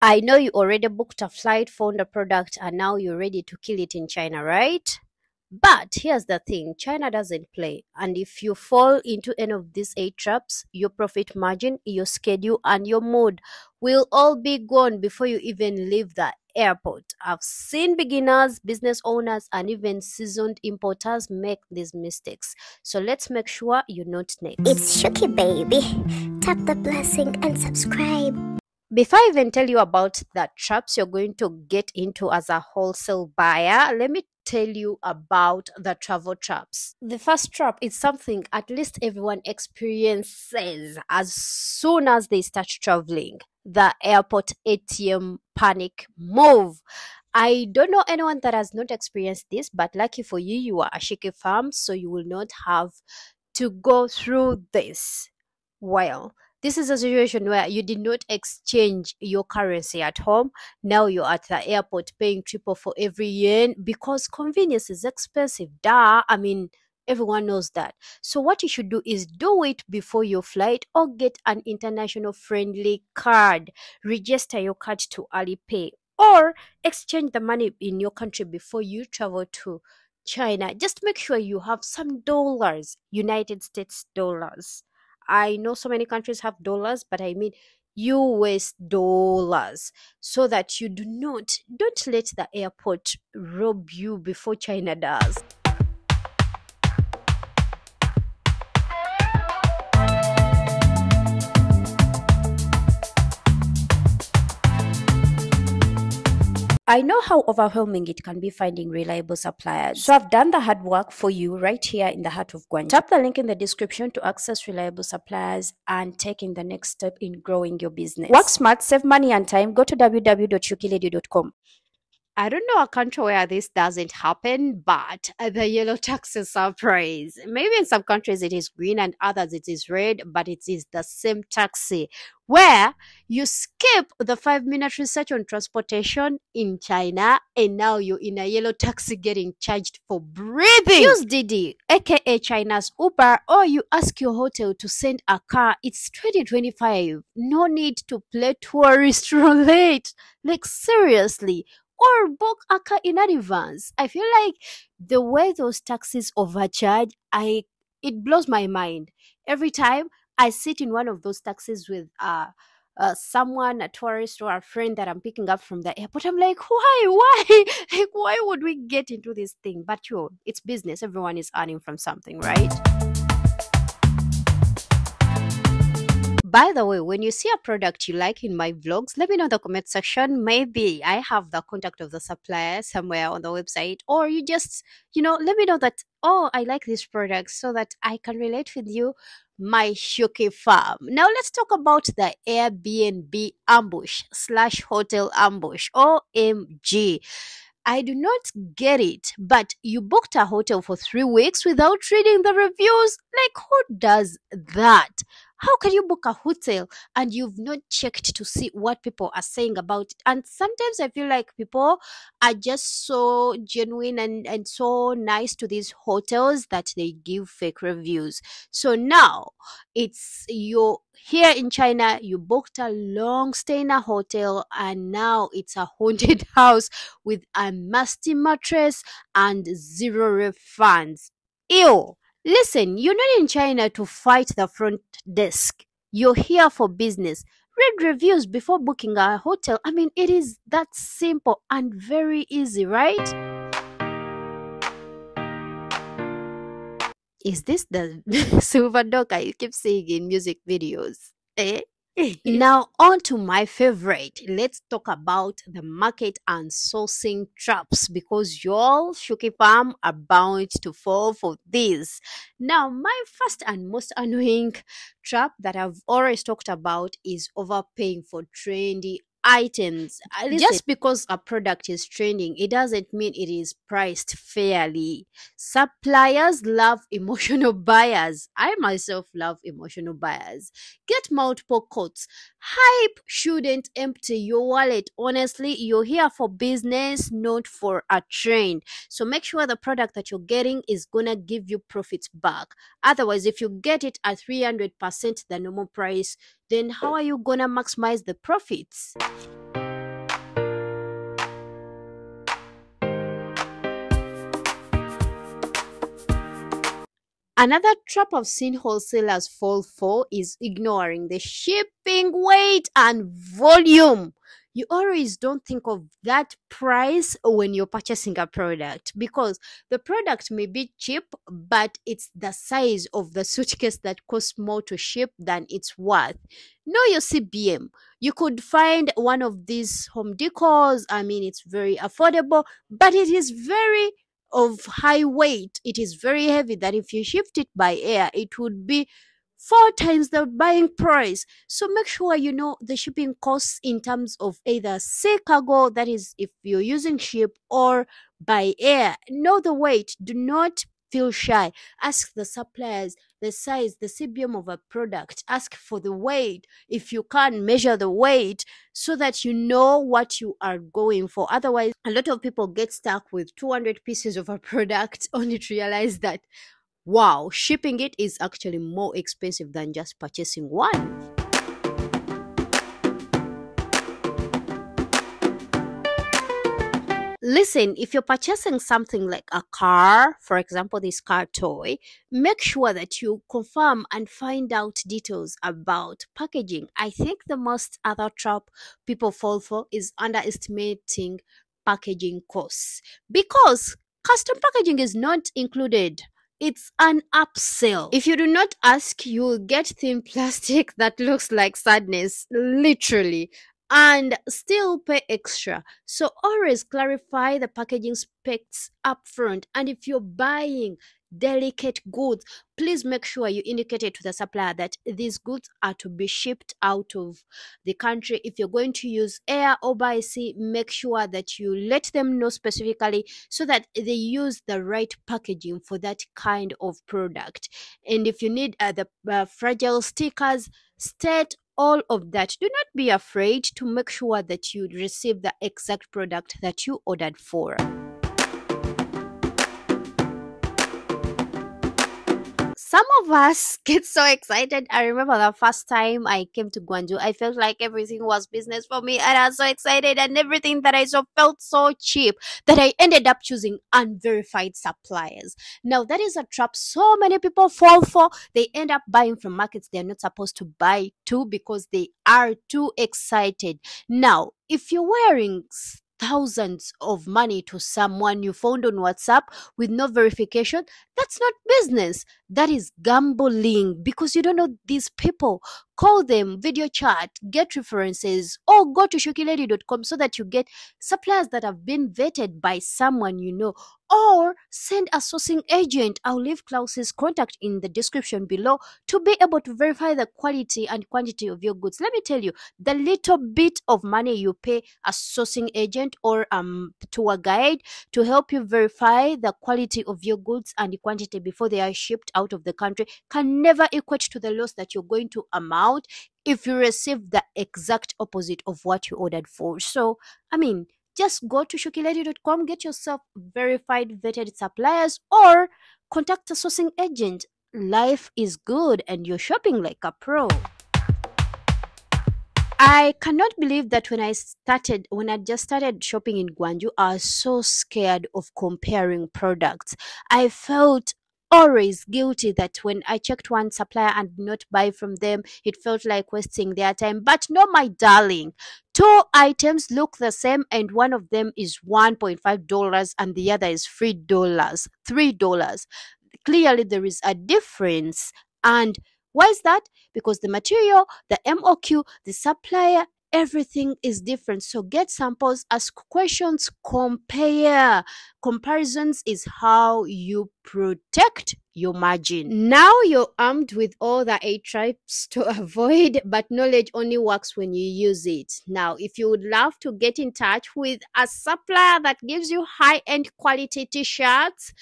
I know you already booked a flight, found a product, and now you're ready to kill it in China, right? But here's the thing, China doesn't play. And if you fall into any of these eight traps, your profit margin, your schedule, and your mood will all be gone before you even leave the airport. I've seen beginners, business owners, and even seasoned importers make these mistakes. So let's make sure you're not next. It's Shuki baby. Tap the blessing and subscribe. Before I even tell you about the traps you're going to get into as a wholesale buyer, let me tell you about the travel traps. The first trap is something at least everyone experiences as soon as they start traveling: the airport ATM panic move. I don't know anyone that has not experienced this, but lucky for you, you are a Shiki farm, so you will not have to go through this. Well, this is a situation where you did not exchange your currency at home. Now you're at the airport paying triple for every yen because convenience is expensive. Duh. I mean, everyone knows that. So what you should do is do it before your flight or get an international friendly card. Register your card to Alipay or exchange the money in your country before you travel to China. Just make sure you have some dollars, United States dollars. I know so many countries have dollars, but I mean US dollars, so that you don't let the airport rob you before China does. I know how overwhelming it can be finding reliable suppliers. So I've done the hard work for you right here in the heart of Guangzhou. Tap the link in the description to access reliable suppliers and taking the next step in growing your business. Work smart, save money and time. Go to www.shukilady.com. I don't know a country where this doesn't happen, but the yellow taxi surprise. Maybe in some countries it is green and others it is red, but it is the same taxi where you skip the 5-minute research on transportation in China and now you're in a yellow taxi getting charged for breathing. Use Didi, aka China's Uber, or you ask your hotel to send a car. It's 2025. No need to play tourist roulette. Like, seriously. Or book a car in advance. I feel like the way those taxis overcharge, it blows my mind. Every time I sit in one of those taxis with someone, a tourist or a friend that I'm picking up from the airport, I'm like, why, like, why would we get into this thing? But it's business. Everyone is earning from something, right? By the way, when you see a product you like in my vlogs, let me know in the comment section. Maybe I have the contact of the supplier somewhere on the website, or you just, let me know that, oh, I like this product so that I can relate with you, my Shuki farm. Now let's talk about the Airbnb ambush / hotel ambush. OMG. I do not get it, but you booked a hotel for 3 weeks without reading the reviews? Like, who does that? How can you book a hotel and you've not checked to see what people are saying about it? And sometimes I feel like people are just so genuine and so nice to these hotels that they give fake reviews. So now you're here in China, you booked a long stay in a hotel, and now it's a haunted house with a musty mattress and zero refunds. Ew. Listen, you're not in China to fight the front desk. You're here for business. Read reviews before booking a hotel. I mean, it is that simple and very easy, right? Is this the silver dog I keep seeing in music videos? Eh? Now on to my favorite. Let's talk about the market and sourcing traps, because y'all Shuki farm are bound to fall for this. Now, my first and most annoying trap that I've always talked about is overpaying for trendy items. Just because a product is trending, it doesn't mean it is priced fairly. Suppliers love emotional buyers. I myself love emotional buyers. Get multiple quotes. Hype shouldn't empty your wallet. Honestly, you're here for business, not for a trend. So make sure the product that you're getting is gonna give you profits back. Otherwise, if you get it at 300% the normal price, then how are you gonna maximize the profits? Another trap I've seen wholesalers fall for is ignoring the shipping weight and volume. You always don't think of that price when you're purchasing a product because the product may be cheap, but it's the size of the suitcase that costs more to ship than it's worth. Know your CBM. You could find one of these home decors. I mean, it's very affordable, but it is very of high weight. It is very heavy that if you shift it by air, it would be four times the buying price. So make sure you know the shipping costs in terms of either sea cargo, that is if you're using ship, or by air. Know the weight. Do not feel shy. Ask the suppliers the size, the CBM of a product. Ask for the weight. If you can measure the weight, so that you know what you are going for. Otherwise, a lot of people get stuck with 200 pieces of a product only to realize that, wow, shipping it is actually more expensive than just purchasing one. Listen, if you're purchasing something like a car, for example, this car toy, make sure that you confirm and find out details about packaging. I think the most other trap people fall for is underestimating packaging costs because custom packaging is not included. It's an upsell. If you do not ask, you'll get thin plastic that looks like sadness, literally, and still pay extra. So always clarify the packaging specs upfront. And if you're buying delicate goods, please make sure you indicate it to the supplier that these goods are to be shipped out of the country. If you're going to use air or by sea, make sure that you let them know specifically so that they use the right packaging for that kind of product. And if you need the fragile stickers, state all of that. Do not be afraid to make sure that you receive the exact product that you ordered for. Some of us get so excited. I remember the first time I came to Guangzhou, I felt like everything was business for me, and I was so excited, and everything that I saw felt so cheap that I ended up choosing unverified suppliers. Now, that is a trap so many people fall for. They end up buying from markets they're not supposed to buy to because they are too excited. Now, if you're wearing thousands of money to someone you found on WhatsApp with no verification, that's not business. That is gambling because you don't know these people. Call them, video chat, get references, or go to shokilady.com so that you get suppliers that have been vetted by someone you know. Or send a sourcing agent. I'll leave Klaus's contact in the description below to be able to verify the quality and quantity of your goods. Let me tell you, the little bit of money you pay a sourcing agent or tour guide to help you verify the quality of your goods and the quantity before they are shipped out of the country can never equate to the loss that you're going to amount if you receive the exact opposite of what you ordered for. So, I mean, just go to shokilady.com, get yourself verified, vetted suppliers, or contact a sourcing agent. Life is good and you're shopping like a pro. I cannot believe that when I just started shopping in Guangzhou, I was so scared of comparing products. I felt always guilty that when I checked one supplier and did not buy from them, it felt like wasting their time. But no, my darling, two items look the same, and one of them is $1.5 and the other is $3. $3. Clearly, there is a difference. And why is that? Because the material, the MOQ, the supplier, everything is different. So get samples, ask questions, compare. Comparisons is how you protect your margin. Now you're armed with all the eight traps to avoid, but knowledge only works when you use it. Now, if you would love to get in touch with a supplier that gives you high-end quality t-shirts,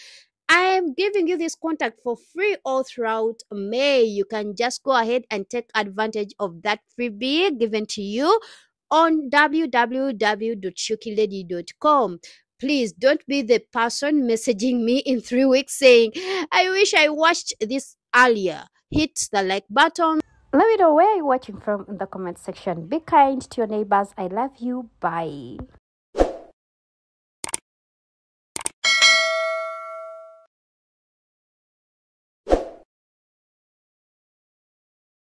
I am giving you this contact for free all throughout May. You can just go ahead and take advantage of that freebie given to you on www.shukilady.com. Please don't be the person messaging me in 3 weeks saying, I wish I watched this earlier. Hit the like button. Let me know where you're watching from in the comment section. Be kind to your neighbors. I love you. Bye.